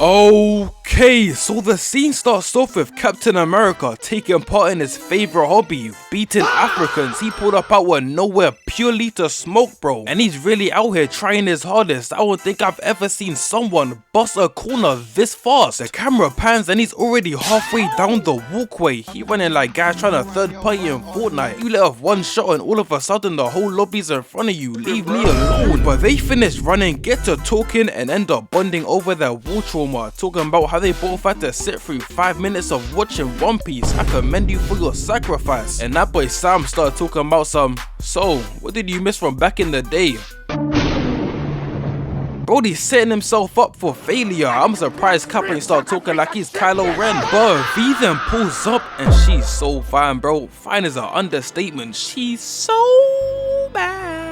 Okay, so the scene starts off with Captain America taking part in his favorite hobby, beating Africans. He pulled up out of nowhere purely to smoke, bro. And he's really out here trying his hardest. I don't think I've ever seen someone bust a corner this fast. The camera pans and he's already halfway down the walkway. He running like guys trying to third party in Fortnite. You let off one shot and all of a sudden the whole lobby's in front of you. Leave me alone. But they finish running, get to talking and end up bonding over their war trauma. Talking about how they both had to sit through 5 minutes of watching One Piece. I commend you for your sacrifice. And that boy Sam started talking about so what did you miss from back in the day? Brody's setting himself up for failure. I'm surprised Cap ain't start talking like he's Kylo Ren. But V then pulls up and she's so fine, bro. Fine is an understatement. She's so bad.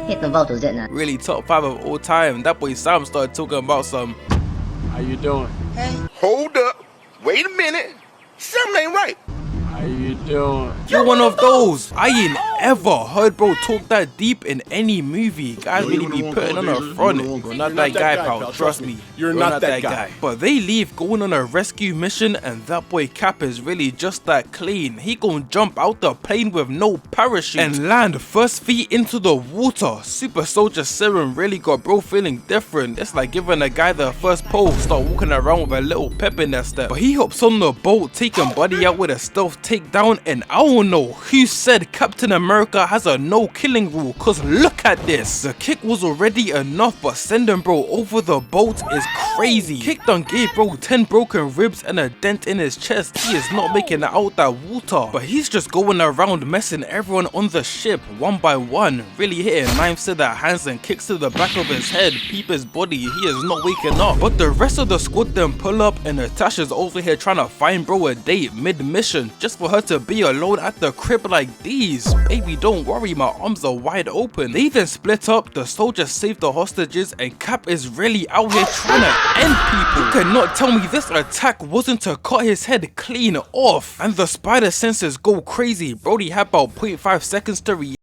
Hit the vocals, didn't I? Really top 5 of all time. That boy Sam started talking about How you doing? Hey. Hold up. Wait a minute. Something ain't right. How you doing? You're one of those. I ain't ever heard bro talk that deep in any movie. Guys really be putting on the front. You're not that guy, pal. Trust me. You're not that guy. But they leave going on a rescue mission and that boy Cap is really just that clean. He gon' jump out the plane with no parachute and land first feet into the water. Super Soldier Serum really got bro feeling different. It's like giving a guy the first pole, start walking around with a little pep in their step. But he hops on the boat, taking Buddy out with a stealth takedown, and I don't know who said Captain America has a no killing rule, cause look at this. The kick was already enough, but sending bro over the boat is crazy. Kick done gave bro 10 broken ribs and a dent in his chest. He is not making it out that water, but he's just going around messing everyone on the ship one by one, really hitting knives to their hands and kicks to the back of his head. Peep his body, he is not waking up. But the rest of the squad then pull up and Natasha's over here trying to find bro a date mid-mission just for her to be alone at the crib like these. Baby, don't worry, my arms are wide open. They then split up, the soldiers save the hostages, and Cap is really out here trying to end people. You cannot tell me this attack wasn't to cut his head clean off. And the spider senses go crazy. Brody had about 0.5 seconds to react.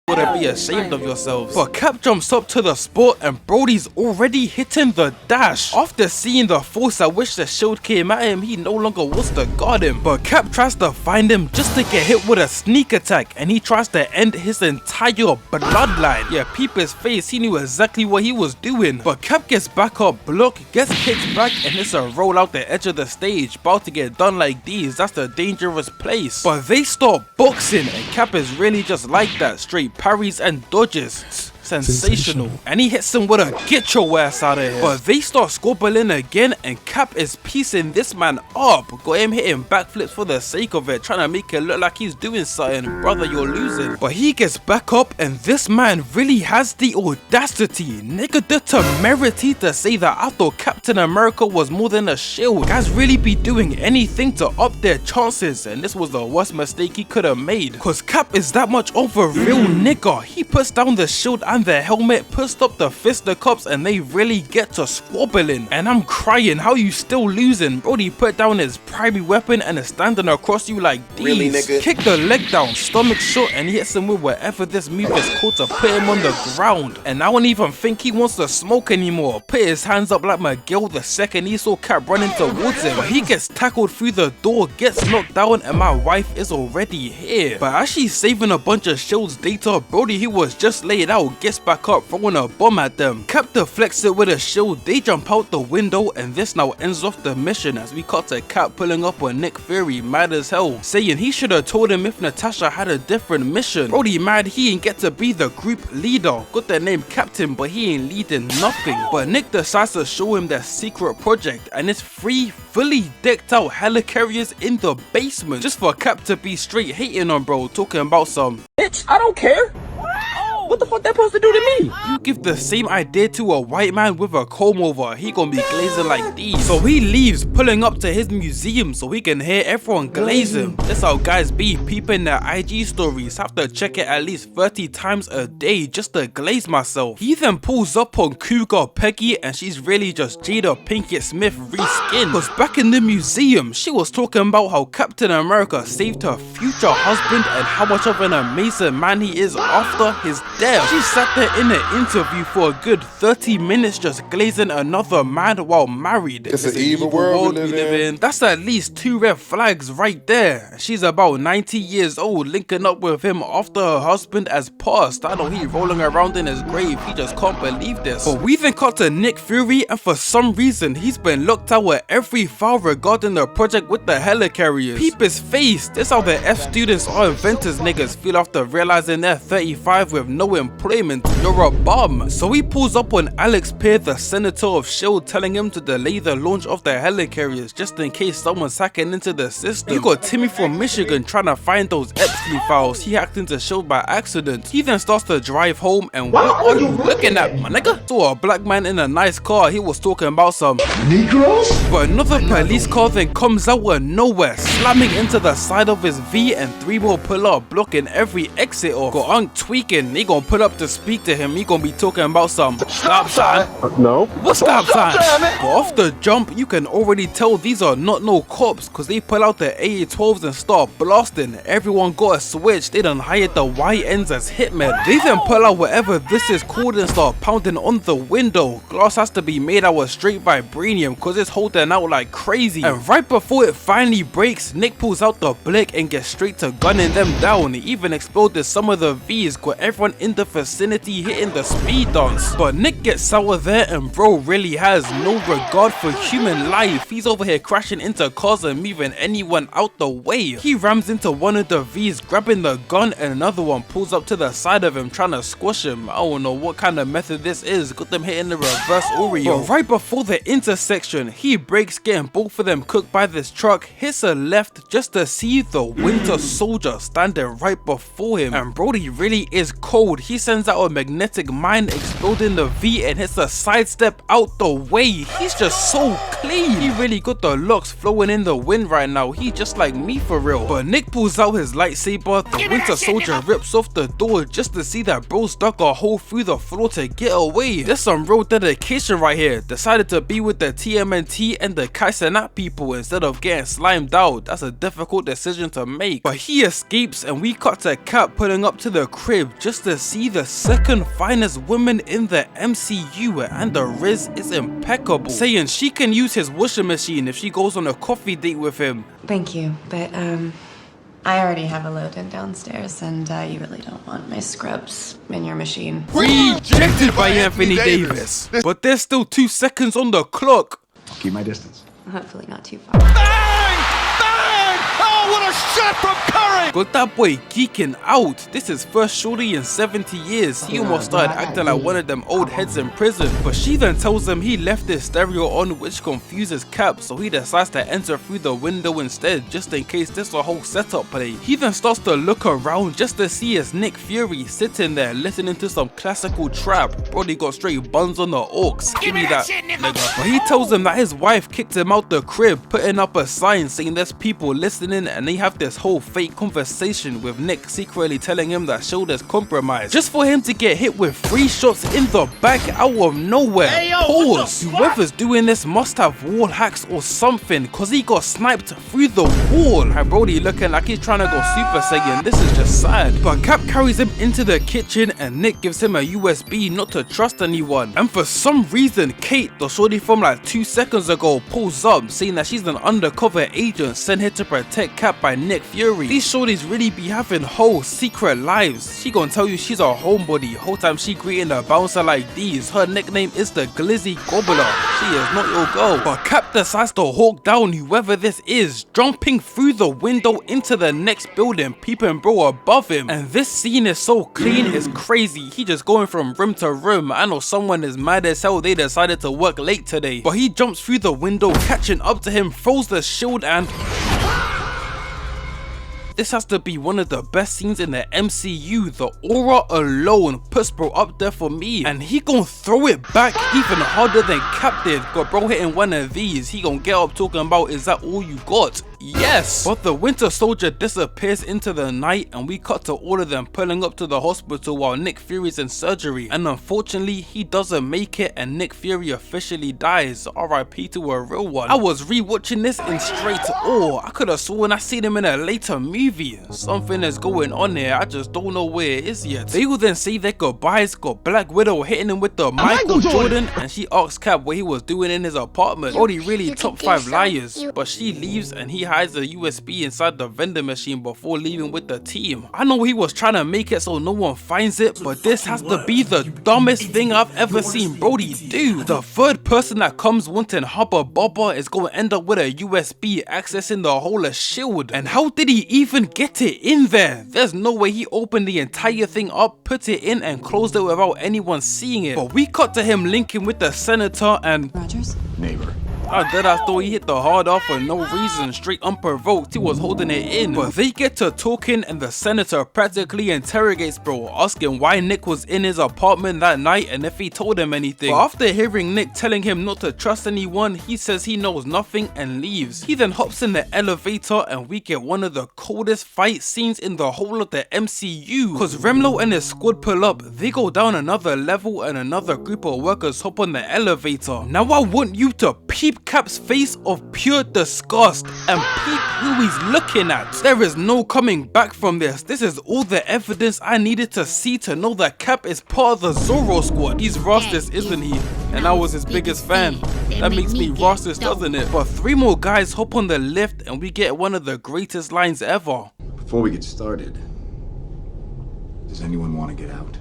To be ashamed of yourselves. But Cap jumps up to the spot and Brody's already hitting the dash. After seeing the force at which the shield came at him, he no longer wants to guard him. But Cap tries to find him just to get hit with a sneak attack, and he tries to end his entire bloodline. Yeah, peep his face, he knew exactly what he was doing. But Cap gets back up, block, gets kicked back, and it's a roll out the edge of the stage. About to get done like these, that's the dangerous place. But they start boxing and Cap is really just like that, straight parries and dodges. Sensational. And he hits him with a get your ass out of here. But they start squabbling again and Cap is piecing this man up. Got him hitting backflips for the sake of it, trying to make it look like he's doing something. Brother, you're losing. But he gets back up and this man really has the audacity, nigga, the temerity to say that I thought Captain America was more than a shield. Guys really be doing anything to up their chances, and this was the worst mistake he could have made, cause Cap is that much of a real nigga. He puts down the shield and the helmet, pushed up the fisticuffs, and they really get to squabbling. And I'm crying, how you still losing? Brody put down his primary weapon and is standing across you like these. Really, nigga? Kick the leg down, stomach shot, and he hits him with whatever this move is called to put him on the ground. And I don't even think he wants to smoke anymore. Put his hands up like Miguel the second he saw Cap running towards him. But he gets tackled through the door, gets knocked down, and my wife is already here. But as she's saving a bunch of shield's data, Brody, who was just laid out, gets back up, throwing a bomb at them. Cap deflects it with a shield, they jump out the window, and this now ends off the mission as we cut to Cap pulling up on Nick Fury, mad as hell, saying he should have told him if Natasha had a different mission. Brody mad he ain't get to be the group leader, got the name Captain but he ain't leading nothing. But Nick decides to show him their secret project, and it's 3 fully decked out helicarriers in the basement, just for Cap to be straight hating on bro, talking about bitch, I don't care. What the fuck that supposed to do to me? You give the same idea to a white man with a comb over, he gonna be glazing like these. So he leaves, pulling up to his museum so he can hear everyone glazing. That's how guys be, peeping their IG stories. Have to check it at least 30 times a day just to glaze myself. He then pulls up on Cougar Peggy and she's really just Jada Pinkett Smith reskinned. Cause back in the museum, she was talking about how Captain America saved her future husband and how much of an amazing man he is after his damn. She sat there in an interview for a good 30 minutes just glazing another man while married. It's an evil world we live in. That's at least 2 red flags right there. She's about 90 years old, linking up with him after her husband has passed. I know he rolling around in his grave, he just can't believe this. But we then cut to Nick Fury, and for some reason he's been locked out with every file regarding the project with the helicarriers. Peep his face. This how the F students or inventors niggas feel after realizing they're 35 with no employment. You're a bum. So he pulls up on Alex Pear, the senator of S.H.I.E.L.D., telling him to delay the launch of the helicarriers just in case someone's hacking into the system. You got Timmy from Michigan trying to find those Epstein files he hacked into S.H.I.E.L.D. by accident. He then starts to drive home, and what are you looking at, my nigga? Saw a black man in a nice car, he was talking about some Negroes? But another police car then comes out of nowhere, slamming into the side of his V, and 3 more pull up, blocking every exit off. Got Unc tweaking, he gon' pull up to speak to him, he gon' be talking about some stop sign. No. What stop sign? But off the jump, you can already tell these are not no cops, cause they pull out the AA-12s and start blasting. Everyone got a switch, they done hired the YNs as hitmen. They then pull out whatever this is called and start pounding on the window. Glass has to be made out of straight vibranium cause it's holding out like crazy. And right before it finally breaks, Nick pulls out the blick and gets straight to gunning them down. He even exploded some of the V's, got everyone in the vicinity hitting the speed dance. But Nick gets sour there, and bro really has no regard for human life. He's over here crashing into cars and moving anyone out the way. He rams into one of the V's, grabbing the gun, and another one pulls up to the side of him trying to squash him. I don't know what kind of method this is, got them hitting the reverse Oreo. But right before the intersection, he breaks, getting both of them cooked by this truck, hits a left just to see the Winter Soldier standing right before him. And Brody really is cold. He sends out a magnetic mine, exploding the V, and hits a sidestep out the way. He's just so clean. He really got the locks flowing in the wind right now. He just like me for real. But Nick pulls out his lightsaber, the Winter Soldier rips off the door just to see that bro stuck a hole through the floor to get away. There's some real dedication right here. Decided to be with the TMNT and the Kaisenat people instead of getting slimed out. That's a difficult decision to make. But he escapes, and we cut to Cap pulling up to the crib just to see the second finest woman in the MCU, and the Riz is impeccable, saying she can use his washing machine if she goes on a coffee date with him. Thank you, but I already have a load in downstairs, and you really don't want my scrubs in your machine. Rejected by Anthony Davis. But there's still 2 seconds on the clock. I'll keep my distance. Hopefully not too far. Oh, what a shot from Curry! Got that boy geeking out. This is first shorty in 70 years. He almost started acting like one of them old heads in prison. But she then tells him he left his stereo on, which confuses Cap, so he decides to enter through the window instead, just in case this is a whole setup play. He then starts to look around just to see his Nick Fury sitting there listening to some classical trap. Brody got straight buns on the orcs. Give me that, nigga. But he tells him that his wife kicked him out the crib, putting up a sign saying there's people listening, and they have this whole fake conversation with Nick secretly telling him that S.H.I.E.L.D. is compromised, just for him to get hit with 3 shots in the back out of nowhere. Pause. Whoever's doing this must have wall hacks or something, cause he got sniped through the wall. And Brody looking like he's trying to go Super Saiyan. This is just sad. But Cap carries him into the kitchen, and Nick gives him a USB not to trust anyone. And for some reason, Kate, the shorty from like 2 seconds ago, pulls up saying that she's an undercover agent sent here to protect Cap by Nick Fury. These shorties really be having whole secret lives. She gonna tell you she's a homebody. Whole time she greeting a bouncer like these. Her nickname is the Glizzy Gobbler. She is not your girl. But Cap decides to hawk down whoever this is, jumping through the window into the next building, peeping bro above him. And this scene is so clean, it's crazy. He just going from room to room. I know someone is mad as hell they decided to work late today. But he jumps through the window, catching up to him, throws the shield, and this has to be one of the best scenes in the MCU. The aura alone puts bro up there for me. And he gon' throw it back even harder than Cap did. Got bro hitting one of these, he gon' get up talking about, is that all you got? Yes! But the Winter Soldier disappears into the night and we cut to all of them pulling up to the hospital while Nick Fury's in surgery, and unfortunately he doesn't make it and Nick Fury officially dies. RIP to a real one. I was rewatching this in straight awe. I could have sworn I seen him in a later movie. Something is going on here, I just don't know where it is yet. They will then say their goodbyes, got Black Widow hitting him with the Michael Jordan, and she asks Cap what he was doing in his apartment. Brody really top 5 liars, but she leaves and he hides a USB inside the vending machine before leaving with the team. I know he was trying to make it so no one finds it, but this has to be the dumbest thing I've ever seen Brody do. The third person that comes wanting Hubba Bubba is going to end up with a USB accessing the whole of S.H.I.E.L.D. And how did he even get it in there? There's no way he opened the entire thing up, put it in and closed it without anyone seeing it. But we cut to him linking with the senator and Rogers? Neighbor. I thought he hit the hard off for no reason, straight unprovoked, he was holding it in. But they get to talking and the senator practically interrogates bro, asking why Nick was in his apartment that night and if he told him anything. But after hearing Nick telling him not to trust anyone, he says he knows nothing and leaves. He then hops in the elevator and we get one of the coldest fight scenes in the whole of the MCU. Cause Remlo and his squad pull up, they go down another level and another group of workers hop on the elevator. Now I want you to peep Cap's face of pure disgust and peep who he's looking at. There is no coming back from this. This is all the evidence I needed to see to know that Cap is part of the Zorro squad. He's Rastus, isn't he? And I was his biggest fan. That makes me Rastus, doesn't it? But 3 more guys hop on the lift and we get one of the greatest lines ever. Before we get started, does anyone want to get out?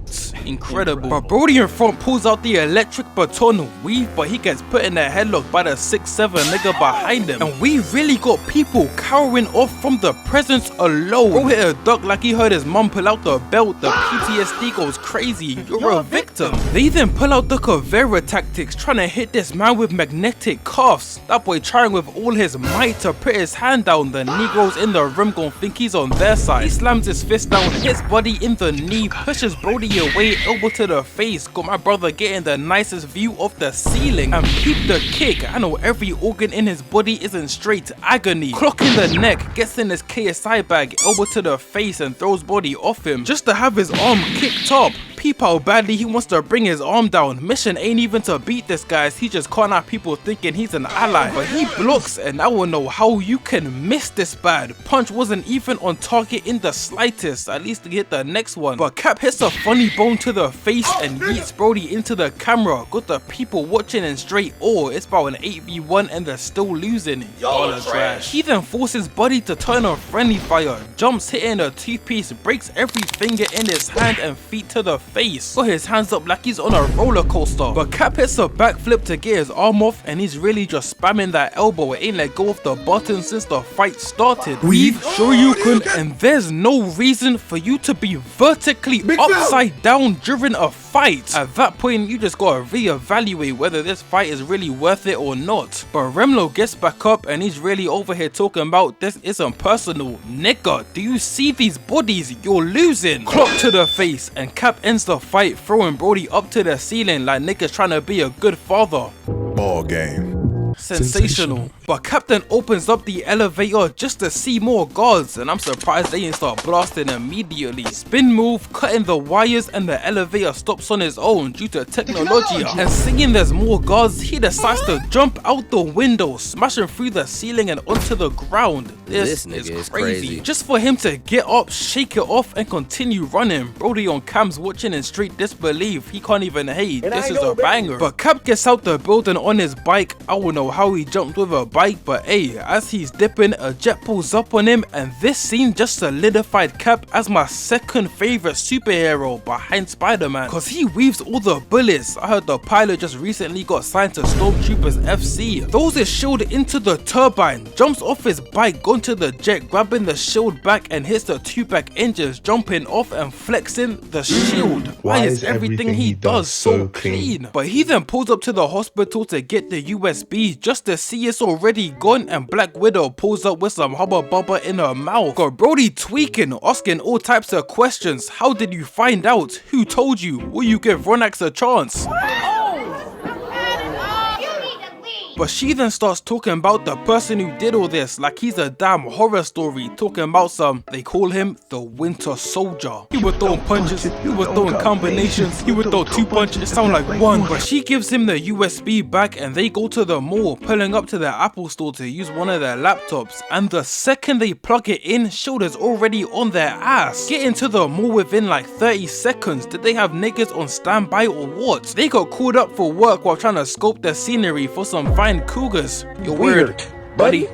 Incredible. But Brody in front pulls out the electric baton weave, but he gets put in a headlock by the 6'7" nigga behind him. And we really got people cowering off from the presence alone. Bro hit a duck like he heard his mum pull out the belt. The PTSD goes crazy. You're a victim. They then pull out the Caveira tactics, trying to hit this man with magnetic cuffs. That boy trying with all his might to put his hand down. The Negroes in the room gon' think he's on their side. He slams his fist down, hits Buddy in the knee, pushes Brody away, elbow to the face. Got my brother getting the nicest view of the ceiling. And peep the kick. I know every organ in his body is in straight agony. Clock in the neck, gets in his KSI bag, elbow to the face and throws Brody off him just to have his arm kicked up. Peep how badly he wants to bring his arm down. Mission ain't even to beat this guy, he just can't have people thinking he's an ally. But he blocks and I will know how you can miss this bad. Punch wasn't even on target in the slightest, at least to hit the next one. But Cap hits a funny bone to the face and yeets Brody into the camera. Got the people watching in straight awe. It's about an 8v1 and they're still losing. Y'all are trash. He then forces Buddy to turn on friendly fire, jumps hitting a toothpiece, breaks every finger in his hand and feet to the face. Got his hands up like he's on a roller coaster. But Cap hits a backflip to get his arm off and he's really just spamming that elbow. It ain't let go of the button since the fight started. We've sure you can, and there's no reason for you to be vertically upside down during a fight. At that point you just gotta reevaluate whether this fight is really worth it or not. But Remlo gets back up and he's really over here talking about this isn't personal. Nigga, do you see these bodies? You're losing. Clock to the face and Cap ends the fight throwing Brody up to the ceiling like niggas trying to be a good father. Ball game. Sensational. But Captain opens up the elevator just to see more guards and I'm surprised they didn't start blasting immediately. Spin move, cutting the wires and the elevator stops on its own due to technology. And seeing there's more guards, he decides to jump out the window, smashing through the ceiling and onto the ground. This is crazy. Just for him to get up, shake it off and continue running. Brody on cams watching in straight disbelief. He can't even hate. This is a banger. But Cap gets out the building on his bike. I don't know how he jumped with a bike, but hey, as he's dipping, a jet pulls up on him and this scene just solidified Cap as my second favorite superhero behind Spider-Man, cause he weaves all the bullets. I heard the pilot just recently got signed to Stormtroopers FC. Throws his shield into the turbine, jumps off his bike, going to the jet, grabbing the shield back and hits the 2-back engines, jumping off and flexing the shield. Why is everything he does so clean? But he then pulls up to the hospital to get the USB just to see it's already gone, and Black Widow pulls up with some hubba bubba in her mouth. Got Brody tweaking, asking all types of questions. How did you find out? Who told you? Will you give Ronax a chance? But she then starts talking about the person who did all this like he's a damn horror story, talking about they call him the Winter Soldier. He would throw punches, he would throw combinations, he would throw 2 punches, it sound like 1. But she gives him the USB back and they go to the mall, pulling up to the Apple store to use one of their laptops, and the second they plug it in, Shield is already on their ass. Get into the mall within like 30 seconds. Did they have niggas on standby or what? They got called up for work while trying to scope the scenery for some fine cougars. You're weird, buddy.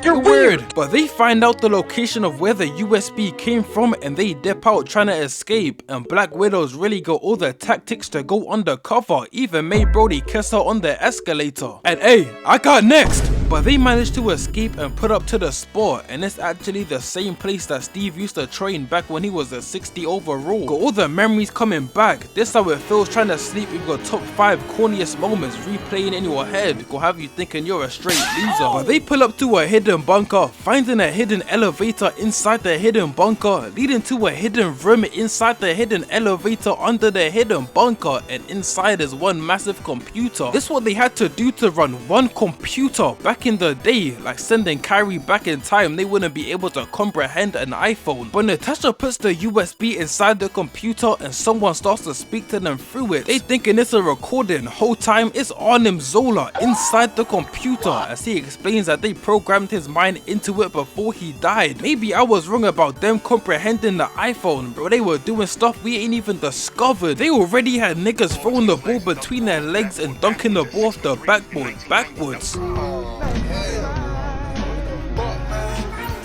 You're weird! But they find out the location of where the USB came from and they dip out trying to escape, and Black Widow's really got all the tactics to go undercover, even made Brody kiss her on the escalator. And hey, I got next! But they managed to escape and put up to the spot, and it's actually the same place that Steve used to train back when he was a 60 overall. Got all the memories coming back. This how it feels trying to sleep with your top 5 corniest moments replaying in your head. Go have you thinking you're a straight loser. But they pull up to a hidden bunker, finding a hidden elevator inside the hidden bunker, leading to a hidden room inside the hidden elevator under the hidden bunker, and inside is one massive computer. This is what they had to do to run one computer back in the day, like sending Kyrie back in time. They wouldn't be able to comprehend an iPhone. But Natasha puts the USB inside the computer and someone starts to speak to them through it. They thinking it's a recording, whole time it's Arnim Zola inside the computer, as he explains that they programmed his mind into it before he died. Maybe I was wrong about them comprehending the iPhone, bro. They were doing stuff we ain't even discovered. They already had niggas throwing the ball between their legs and dunking the ball off the backboard backwards.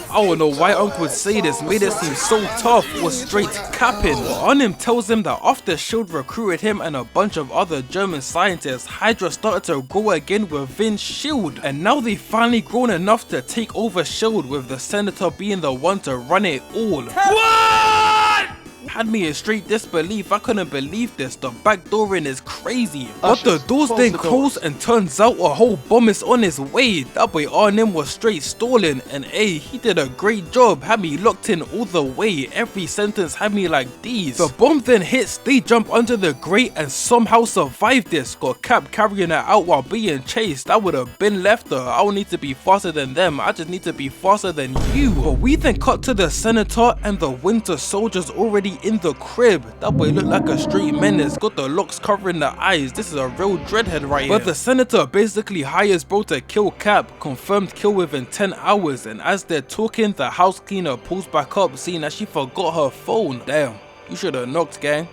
I don't know why Uncle would say this, made it seem so tough, was straight capping. Arnim tells him that after S.H.I.E.L.D. recruited him and a bunch of other German scientists, Hydra started to grow again within S.H.I.E.L.D. And now they've finally grown enough to take over S.H.I.E.L.D. with the Senator being the one to run it all. What? Had me in straight disbelief. I couldn't believe this. The back door in is crazy. But the doors then close and turns out a whole bomb is on his way. That boy Arnim was straight stalling, and hey, he did a great job. Had me locked in all the way. Every sentence had me like these. The bomb then hits, they jump under the grate and somehow survive this. Got Cap carrying her out while being chased. That would have been left her. I don't need to be faster than them. I just need to be faster than you. But we then cut to the Senator and the Winter Soldier's already in the crib. That boy looked like a straight menace, got the locks covering the eyes. This is a real dreadhead right here. But the Senator basically hires bro to kill Cap, confirmed kill within 10 hours, and as they're talking, the house cleaner pulls back up, seeing that she forgot her phone. Damn, you should have knocked, gang.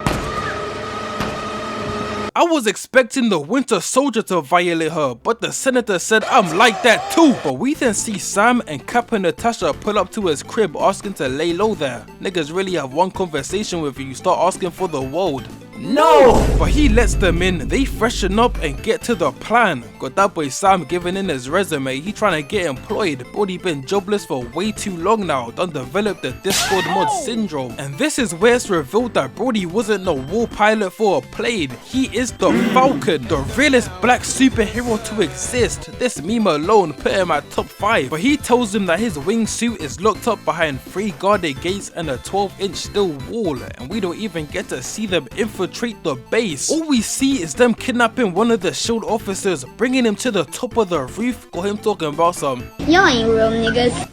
I was expecting the Winter Soldier to violate her, but the Senator said I'm like that too. But we then see Sam and Cap and Natasha pull up to his crib asking to lay low there. Niggas really have one conversation with you, start asking for the world. No! But he lets them in, they freshen up and get to the plan. Got that boy Sam giving in his resume, he trying to get employed. Brody been jobless for way too long now, done developed the Discord mod syndrome. And this is where it's revealed that Brody wasn't no war pilot for a plane. He is the Falcon, the realest black superhero to exist. This meme alone put him at top 5. But he tells him that his wingsuit is locked up behind 3 guarded gates and a 12-inch steel wall, and we don't even get to see them infiltrate the base. All we see is them kidnapping one of the S.H.I.E.L.D. officers, bringing him to the top of the roof, got him talking about some Y'all ain't real niggas.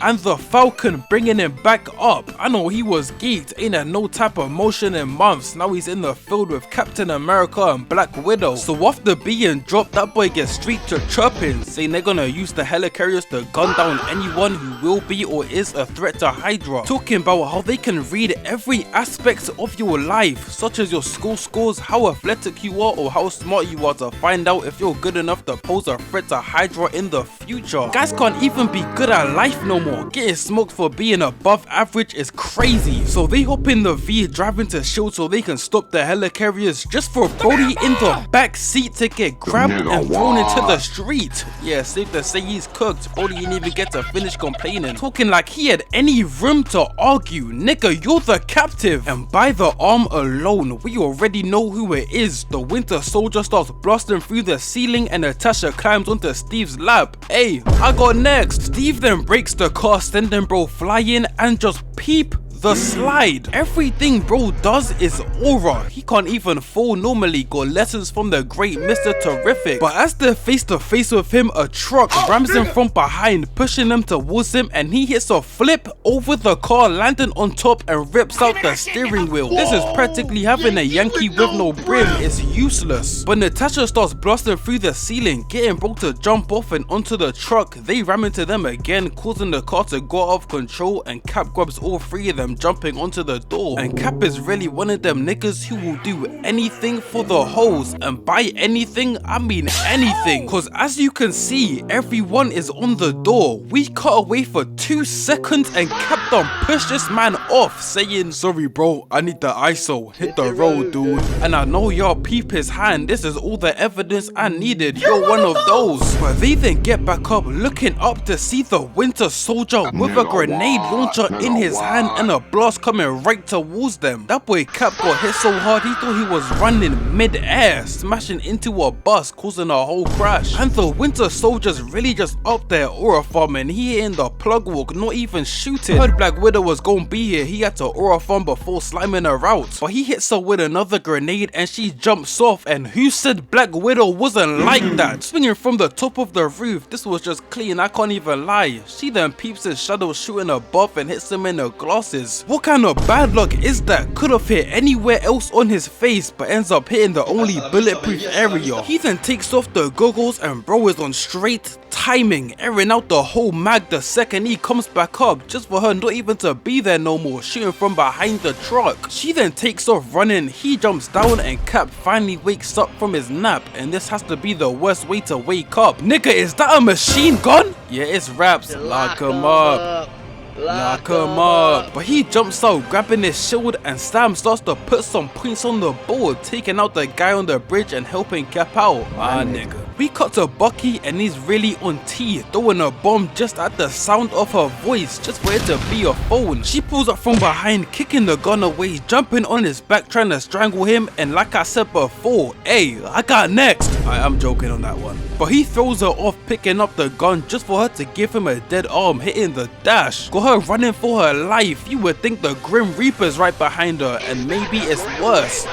and the Falcon bringing him back up. I know he was geeked, ain't had no type of motion in months. Now he's in the field with Captain America and Black Widow. So after being dropped, that boy gets straight to chirping, saying they're gonna use the helicarriers to gun down anyone who will be or is a threat to Hydra. Talking about how they can read every aspect of your life, such as your school scores, how athletic you are, or how smart you are, to find out if you're good enough to pose a threat to Hydra in the future. Guys can't even be good at life no more. Getting smoked for being above average is crazy. So they hop in the V, driving to S.H.I.E.L.D. so they can stop the helicarriers, just for Brody in the back seat to get grabbed and thrown into the street. Yeah, safe to say he's cooked. Brody didn't even get to finish complaining, talking like he had any room to argue. Nigga, you're the captive. And by the arm alone, we already know who it is. The Winter Soldier starts blasting through the ceiling and Natasha climbs onto Steve's lap. Hey, I got next. Steve then breaks the car, sending bro flying, and just peep the slide. Everything bro does is aura. He can't even fall normally. Got lessons from the great Mr. Terrific. But as they're face to face with him, a truck rams him from behind, pushing him towards him, and he hits a flip over the car, landing on top and rips out the steering wheel. This is practically having a Yankee with no brim. It's useless. But Natasha starts blasting through the ceiling, getting bro to jump off and onto the truck. They ram into them again, causing the car to go out of control, and Cap grabs all three of them, jumping onto the door. And Cap is really one of them niggas who will do anything for the hoes, and by anything I mean anything, cause as you can see everyone is on the door. We cut away for 2 seconds and Cap done pushed this man off, saying, "Sorry bro, I need the ISO, hit the road dude." And I know y'all peep his hand, this is all the evidence I needed, you're one of those. But they then get back up, looking up to see the Winter Soldier with a grenade launcher in his hand and a blast coming right towards them. That boy Cap got hit so hard he thought he was running mid-air, smashing into a bus, causing a whole crash. And the Winter Soldier's really just up there aura farming. He hitting the plug walk, not even shooting. Heard Black Widow was gonna be here, he had to aura farm before sliming her out. But he hits her with another grenade and she jumps off, and who said Black Widow wasn't like that? Swinging from the top of the roof, this was just clean, I can't even lie. She then peeps his shadow shooting above and hits him in the glasses. What kind of bad luck is that? Could have hit anywhere else on his face, but ends up hitting the only bulletproof area. He then takes off the goggles and bro is on straight timing, airing out the whole mag the second he comes back up, just for her not even to be there no more, shooting from behind the truck. She then takes off running, he jumps down and Cap finally wakes up from his nap, and this has to be the worst way to wake up. Nigga, is that a machine gun? Yeah, it's Raps. Lock him up. Lock him up. But he jumps out, grabbing his shield, and Sam starts to put some points on the board, taking out the guy on the bridge and helping Cap out. Ah nigga. We cut to Bucky and he's really on T, throwing a bomb just at the sound of her voice, just for it to be a phone. She pulls up from behind, kicking the gun away, jumping on his back trying to strangle him, and like I said before, hey, I got next. I'm joking on that one. But he throws her off, picking up the gun just for her to give him a dead arm, hitting the dash. Got her running for her life. You would think the Grim Reaper's right behind her, and maybe it's worse,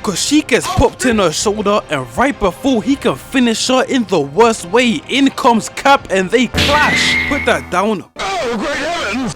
cause she gets popped in her shoulder, and right before he can finish her in the worst way, in comes Cap and they clash. Put that down. Oh, great heavens!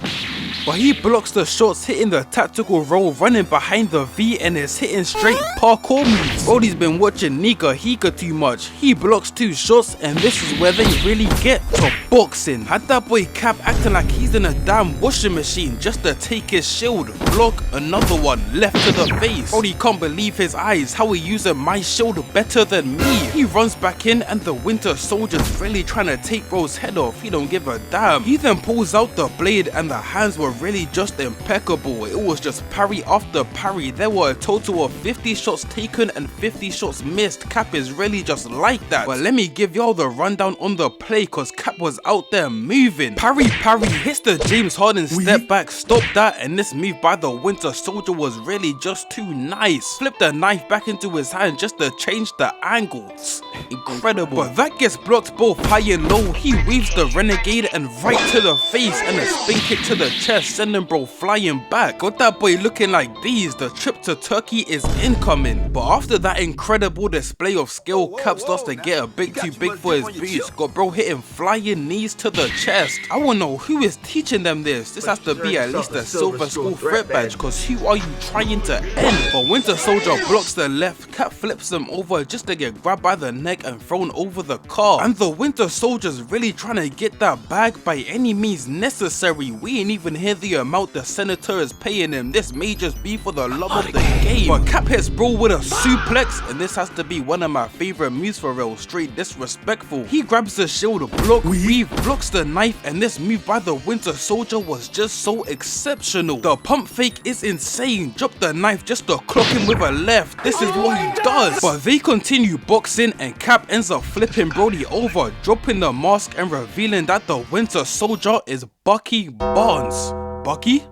But he blocks the shots, hitting the tactical roll, running behind the V, and is hitting straight parkour moves. Brody's been watching Nika Hika too much. He blocks 2 shots, and this is where they really get to boxing. Had that boy Cap acting like he's in a damn washing machine just to take his shield. Block, another one, left to the face. Brody can't believe his eyes, how he using my shield better than me. He runs back in, and the Winter Soldier's really trying to take bro's head off. He don't give a damn. He then pulls out the blade, and the hands were really just impeccable. It was just parry after parry. There were a total of 50 shots taken and 50 shots missed. Cap is really just like that. But let me give y'all the rundown on the play, cause Cap was out there moving. Parry, hits the James Harden step back, stop that, and this move by the Winter Soldier was really just too nice. Flip the knife back into his hand just to change the angles. Incredible. But that gets blocked both high and low. He weaves the Renegade and right to the face, and a spin kick to the chest, sending bro flying back. Got that boy looking like these. The trip to Turkey is incoming. But after that incredible display of skill, Cap starts to get a bit too big for his boots. Got bro hitting flying knees to the chest. I wanna know who is teaching them this. This has to be at least a silver school threat badge, cause who are you trying to end? But Winter Soldier blocks the left. Cap flips him over just to get grabbed by the neck and thrown over the car. And the Winter Soldier's really trying to get that bag by any means necessary. We ain't even hear the amount the senator is paying him. This may just be for the love of the game. But Cap hits bro with a suplex, and this has to be one of my favorite moves for real. Straight disrespectful. He grabs the shield, block, weave, blocks the knife, and this move by the Winter Soldier was just so exceptional. The pump fake is insane. Drop the knife just to clock him with a left. This is what he does. But they continue boxing, and Cap ends up flipping Brody over, dropping the mask and revealing that the Winter Soldier is Bucky Barnes. Bucky?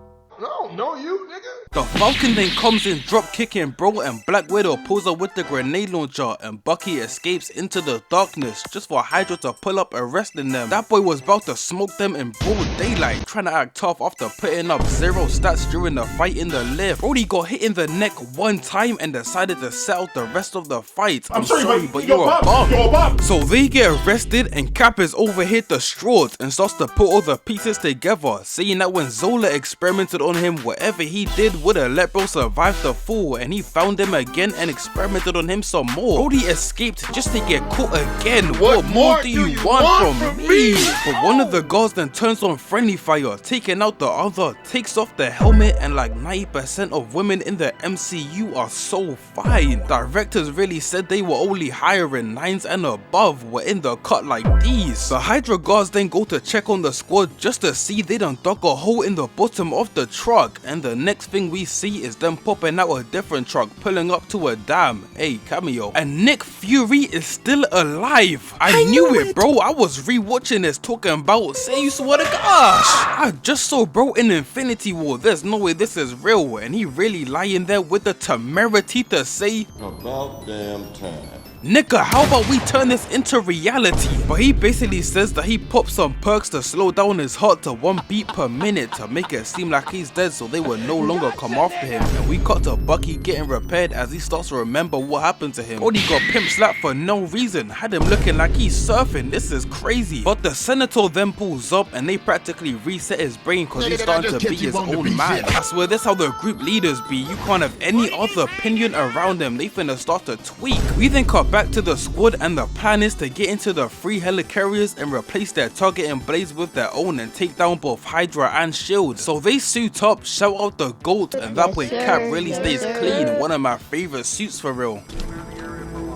No, you, nigga. The Falcon then comes in drop kicking bro, and Black Widow pulls up with the grenade launcher, and Bucky escapes into the darkness just for Hydra to pull up arresting them. That boy was about to smoke them in broad daylight, trying to act tough after putting up 0 stats during the fight in the lift. Brody got hit in the neck one time and decided to set out the rest of the fight. I'm sorry, but you're a bum. So they get arrested, and Cap is over here distraught and starts to put all the pieces together, saying that when Zola experimented on him, whatever he did would have let bro survive the fall, and he found him again and experimented on him some more. Brody escaped just to get caught again. What more do you want from me? But one of the guards then turns on friendly fire, taking out the other, takes off the helmet, and like 90% of women in the MCU are so fine. Directors really said they were only hiring 9s and above were in the cut like these. The Hydra guards then go to check on the squad just to see they done dug a hole in the bottom of the truck, and the next thing we see is them popping out a different truck, pulling up to a dam. Hey, cameo. And Nick Fury is still alive. I knew it, bro. I was rewatching this talking about, say you swear to gosh, I just saw bro in Infinity War. There's no way this is real, and he really lying there with the temerity to say, about damn time. nigga, how about we turn this into reality? But he basically says that he popped some perks to slow down his heart to 1 beat per minute to make it seem like he's dead, so they will no longer come after him. And we cut to Bucky getting repaired as he starts to remember what happened to him. Brody got pimp slapped for no reason, had him looking like he's surfing. This is crazy. But the senator then pulls up and they practically reset his brain because he's starting to be his own man. I swear this how the group leaders be. You can't have any other opinion around them. They finna start to tweak. We then cut back to the squad, and the plan is to get into the 3 helicarriers and replace their targeting blades with their own and take down both Hydra and S.H.I.E.L.D. So they suit up, shout out the GOAT, and that boy Cap really stays clean. One of my favorite suits for real.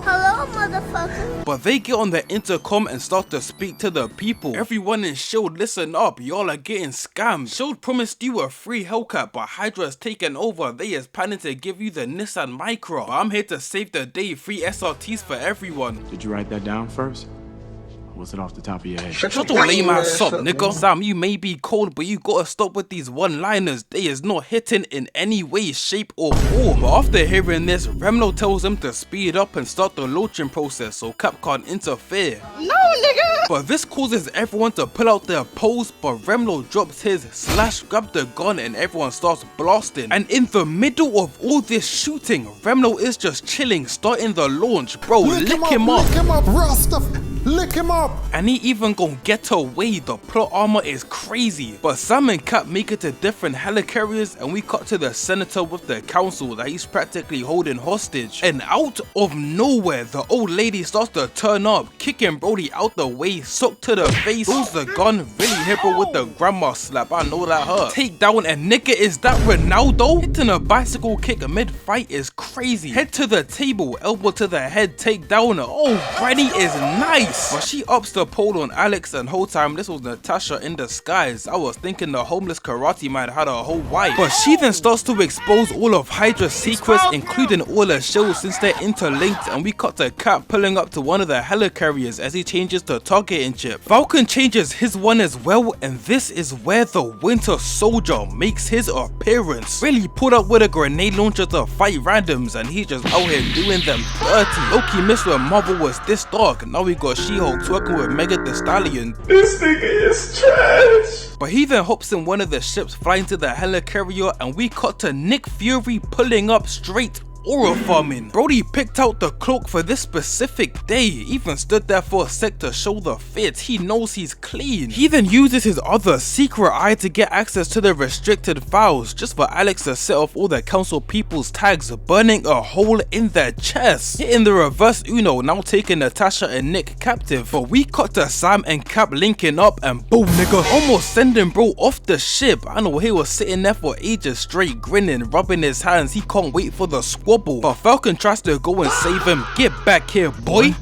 Hello, motherfucker. But they get on the intercom and start to speak to the people. Everyone in S.H.I.E.L.D., listen up, y'all are getting scammed. S.H.I.E.L.D. promised you a free Hellcat, but Hydra has taken over. They is planning to give you the Nissan Micra. But I'm here to save the day, free SRTs for everyone. Did you write that down first? Or was it off the top of your head? Shut your lame ass up, nigga. Sam, you may be cold, but you gotta stop with these one-liners. They is not hitting in any way, shape, or form. But after hearing this, Remlo tells him to speed up and start the launching process so Cap can't interfere. No, nigga. But this causes everyone to pull out their poles, but Remlo drops his, grab the gun, and everyone starts blasting. And in the middle of all this shooting, Remlo is just chilling, starting the launch. Bro, lick him up. Lick him up, raw stuff. Lick him up. And he even gon' get away. The plot armor is crazy. But Sam and Cap make it to different helicarriers, and we cut to the senator with the council that he's practically holding hostage. And out of nowhere, the old lady starts to turn up, kicking Brody out the way, sock to the face, throws the gun, really hit her with the grandma slap. I know that hurt. Take down, and nigga, is that Ronaldo? Hitting a bicycle kick mid-fight is crazy. Head to the table, elbow to the head, take down. Oh, Granny is nice. But she ups the pole on Alex, and whole time this was Natasha in disguise. I was thinking the homeless karate man had a whole wife. But she then starts to expose all of Hydra's secrets, including all her shields since they're interlinked, and we cut to Cap pulling up to one of the helicarriers as he changes to targeting chip. Falcon changes his one as well, and this is where the Winter Soldier makes his appearance. Really put up with a grenade launcher to fight randoms, and he's just out here doing them dirty. Loki missed when Marvel was this dark. Now we got She-Hulk twerking with Megan Thee Stallion. This nigga is trash. But he then hops in one of the ships flying to the helicarrier, and we cut to Nick Fury pulling up straight aura farming. Brody picked out the cloak for this specific day, even stood there for a sec to show the fit. He knows he's clean. He then uses his other secret eye to get access to the restricted files, just for Alex to set off all the council people's tags, burning a hole in their chest. Hitting the reverse Uno, now taking Natasha and Nick captive. But we cut to Sam and Cap linking up, and boom nigga, almost sending bro off the ship. I know he was sitting there for ages straight, grinning, rubbing his hands. He can't wait for the squabble. But Falcon tries to go and save him. Get back here, boy.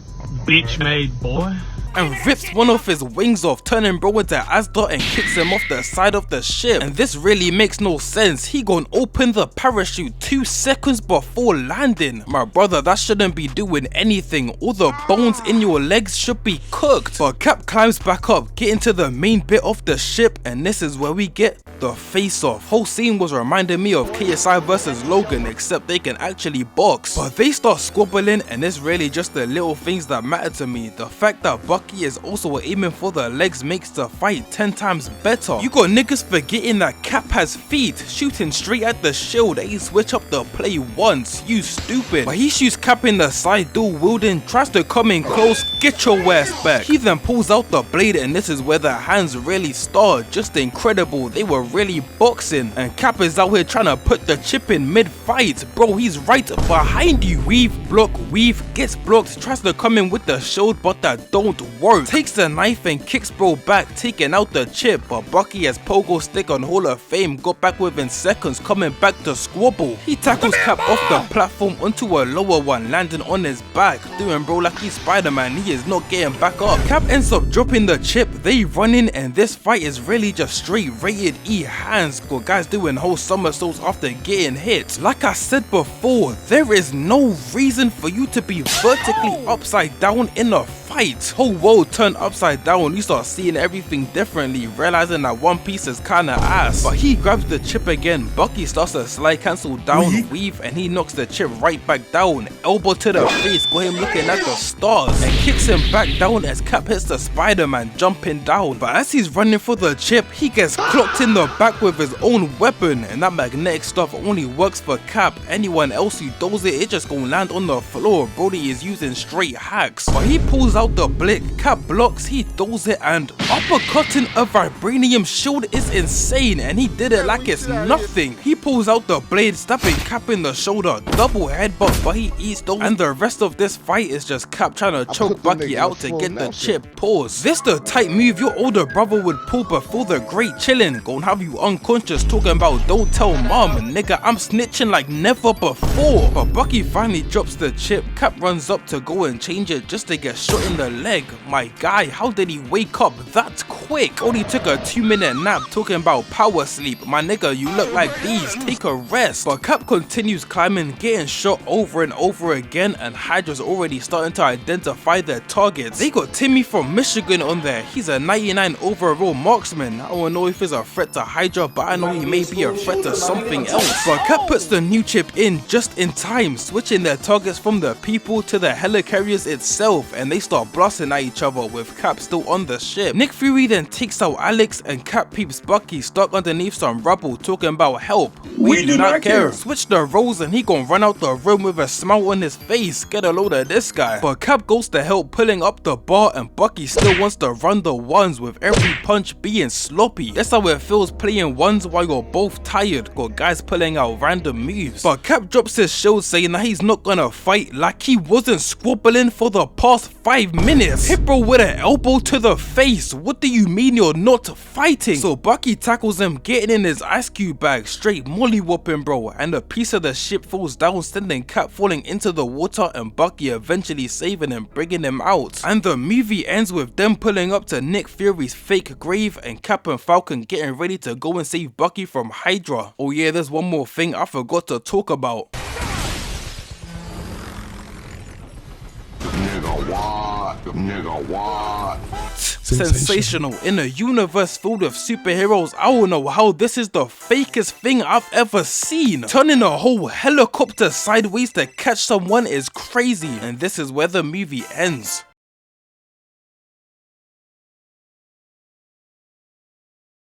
Beach made boy. And rips one of his wings off, turning bro into Asda and kicks him off the side of the ship. And this really makes no sense. He gon' open the parachute 2 seconds before landing. My brother, that shouldn't be doing anything. All the bones in your legs should be cooked. But Cap climbs back up, getting to the main bit of the ship, and this is where we get the face off. Whole scene was reminding me of KSI vs Logan, except they can actually box. But they start squabbling, and it's really just the little things that matter to me. The fact that Bucky is also aiming for the legs makes the fight 10 times better. You got niggas forgetting that Cap has feet, shooting straight at the shield. He switch up the play once, you stupid. But he shoots Cap in the side, dual wielding, tries to come in close, get your ass back. He then pulls out the blade, and this is where the hands really start. Just incredible, they were really boxing. And Cap is out here trying to put the chip in mid-fight. Bro, he's right behind you. Weave, block, weave, gets blocked, tries to come in with the shield, but that don't work. Takes the knife and kicks bro back, taking out the chip. But Bucky has pogo stick on Hall of Fame, got back within seconds, coming back to squabble. He tackles Cap off the platform onto a lower one, landing on his back, doing bro like he's Spider-Man. He is not getting back up. Cap ends up dropping the chip, they run in, and this fight is really just straight rated E hands. Got guys doing whole somersaults after getting hit. Like I said before, there is no reason for you to be vertically upside down in a fight. Whole world turned upside down, you start seeing everything differently, realizing that One Piece is kinda ass. But he grabs the chip again, Bucky starts to slide cancel down, weave, and he knocks the chip right back down. Elbow to the face, got him looking at the stars, and kicks him back down as Cap hits the Spider-Man jumping down. But as he's running for the chip, he gets clocked in the back with his own weapon, and that magnetic stuff only works for Cap. Anyone else who does it, it just gonna land on the floor. Brody is using straight hacks. But he pulls out the blick, Cap blocks, he does it, and uppercutting a vibranium shield is insane, and he did it like it's nothing. He pulls out the blade, stabbing Cap in the shoulder, double headbutt, but he eats those, and the rest of this fight is just Cap trying to choke Bucky out to get the chip. Pause. This the type move your older brother would pull before the great chillin'. Gonna have you unconscious talking about don't tell mom. Nigga, I'm snitching like never before. But Bucky finally drops the chip. Cap runs up to go and change it just to get shot in the leg. My guy, how did he wake up that quick? Only took a 2-minute nap talking about power sleep. My nigga, you look like these, take a rest. But Cap continues climbing, getting shot over and over again, and Hydra's already starting to identify their targets. They got Timmy from Michigan on there. He's a 99 overall marksman. I don't know if he's a threat to Hydra, but I know he may be a threat to something else. But Cap puts the new chip in just in time, switching their targets from the people to the helicarriers itself, and they start blasting at each other with Cap still on the ship. Nick Fury then takes out Alex, and Cap peeps Bucky stuck underneath some rubble talking about help. We do not care. Switch the roles, and he gon' run out the room with a smile on his face. Get a load of this guy. But Cap goes to help pulling up the bar, and Bucky still wants to run the ones with every punch being sloppy. That's how it feels playing ones while you're both tired. Got guys pulling out random moves. But Cap drops his shield, saying that he's not gonna fight, like he wasn't squabbling for the past 5 minutes. Hit bro with an elbow to the face. What do you mean you're not fighting? So Bucky tackles him, getting in his ice cube bag, straight molly whopping bro, and a piece of the ship falls down, sending Cap falling into the water, and Bucky eventually saving him, bringing him out. And the movie ends with them pulling up to Nick Fury's fake grave, and Cap and Falcon getting ready to go and save Bucky from Hydra. Oh yeah, there's one more thing I forgot to talk about. Nigga, what? Nigga, what? Sensational. In a universe filled with superheroes, I don't know how this is the fakest thing I've ever seen. Turning a whole helicopter sideways to catch someone is crazy, and this is where the movie ends.